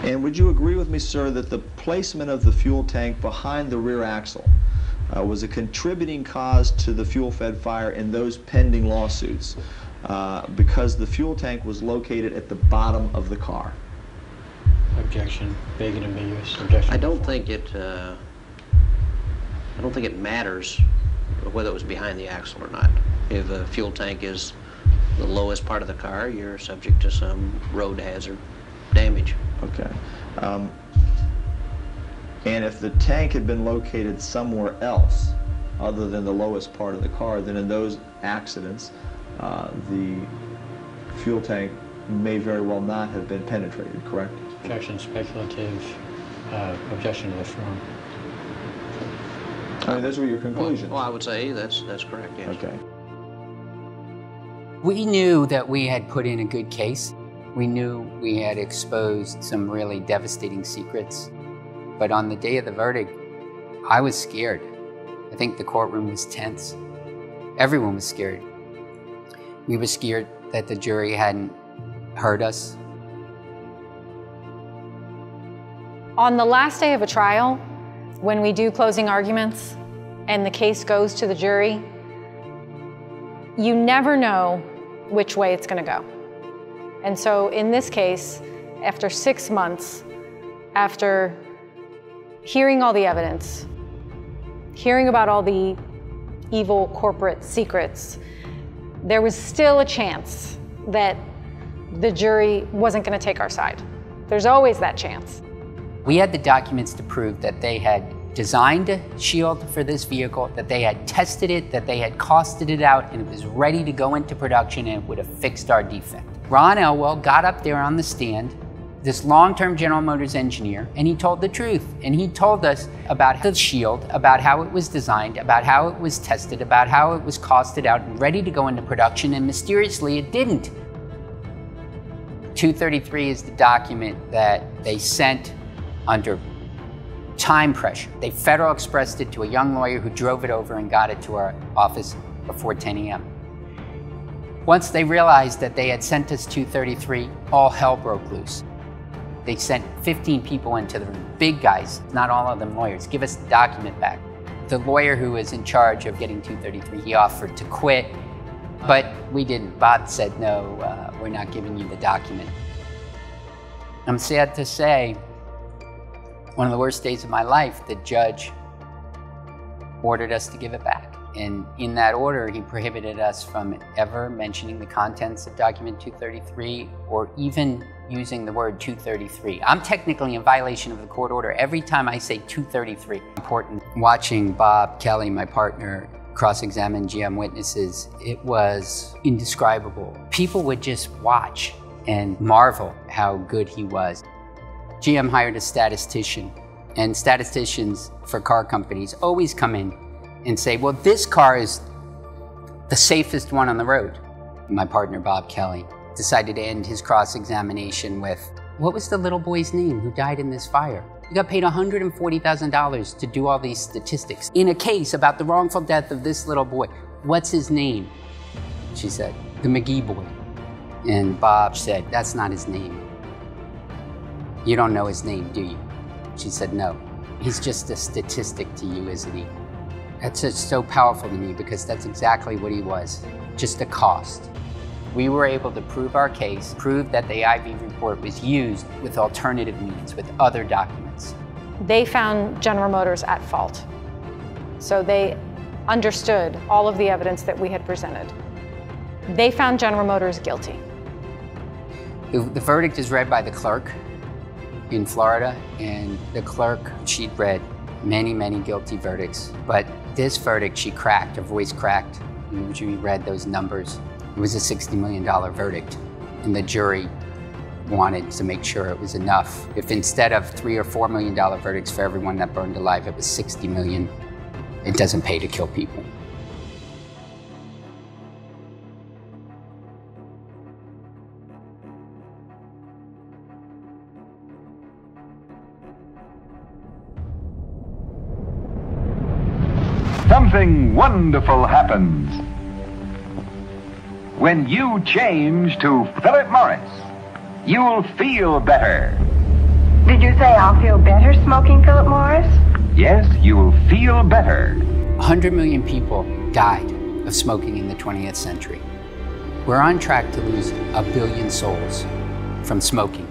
And would you agree with me, sir, that the placement of the fuel tank behind the rear axle was a contributing cause to the fuel-fed fire in those pending lawsuits because the fuel tank was located at the bottom of the car? Objection. Vague and ambiguous. Objection. I don't think it matters whether it was behind the axle or not. If the fuel tank is the lowest part of the car, you're subject to some road hazard damage. Okay. And if the tank had been located somewhere else other than the lowest part of the car, then in those accidents, the fuel tank may very well not have been penetrated, correct? Objection. Speculative. Objection to the form. I mean, those were your conclusions. Well, I would say that's correct, yes. Okay. We knew that we had put in a good case. We knew we had exposed some really devastating secrets. But on the day of the verdict, I was scared. I think the courtroom was tense. Everyone was scared. We were scared that the jury hadn't heard us. On the last day of a trial, when we do closing arguments and the case goes to the jury, you never know which way it's going to go. And so in this case, after 6 months, after hearing all the evidence, hearing about all the evil corporate secrets, there was still a chance that the jury wasn't going to take our side. There's always that chance. We had the documents to prove that they had designed a shield for this vehicle, that they had tested it, that they had costed it out, and it was ready to go into production and it would have fixed our defect. Ron Elwell got up there on the stand, this long-term General Motors engineer, and he told the truth. And he told us about the shield, about how it was designed, about how it was tested, about how it was costed out and ready to go into production, and mysteriously it didn't. 233 is the document that they sent under time pressure. They Federal Expressed it to a young lawyer who drove it over and got it to our office before 10 a.m. Once they realized that they had sent us 233, all hell broke loose. They sent 15 people into the room, big guys, not all of them lawyers, give us the document back. The lawyer who was in charge of getting 233, he offered to quit, but we didn't. Bob said, no, we're not giving you the document. I'm sad to say, one of the worst days of my life, the judge ordered us to give it back. And in that order, he prohibited us from ever mentioning the contents of document 233 or even using the word 233. I'm technically in violation of the court order every time I say 233. Important. Watching Bob Kelly, my partner, cross-examine GM witnesses, it was indescribable. People would just watch and marvel how good he was. GM hired a statistician, and statisticians for car companies always come in and say, well, this car is the safest one on the road. My partner, Bob Kelly, decided to end his cross-examination with, what was the little boy's name who died in this fire? You got paid $140,000 to do all these statistics in a case about the wrongful death of this little boy. What's his name? She said, the McGee boy. And Bob said, that's not his name. You don't know his name, do you? She said, no. He's just a statistic to you, isn't he? That's just so powerful to me because that's exactly what he was, just a cost. We were able to prove our case, prove that the IV report was used with alternative means, with other documents. They found General Motors at fault. So they understood all of the evidence that we had presented. They found General Motors guilty. The verdict is read by the clerk in Florida, and the clerk, she'd read many, many guilty verdicts, but this verdict she cracked, her voice cracked, when she read those numbers. It was a $60 million verdict, and the jury wanted to make sure it was enough. If instead of $3 or $4 million verdicts for everyone that burned alive, it was 60 million, it doesn't pay to kill people. Something wonderful happens when you change to Philip Morris. You'll feel better. say I'll feel better smoking Philip Morris? Yes, you'll feel better. 100 million people died of smoking in the 20th century. We're on track to lose 1 billion souls from smoking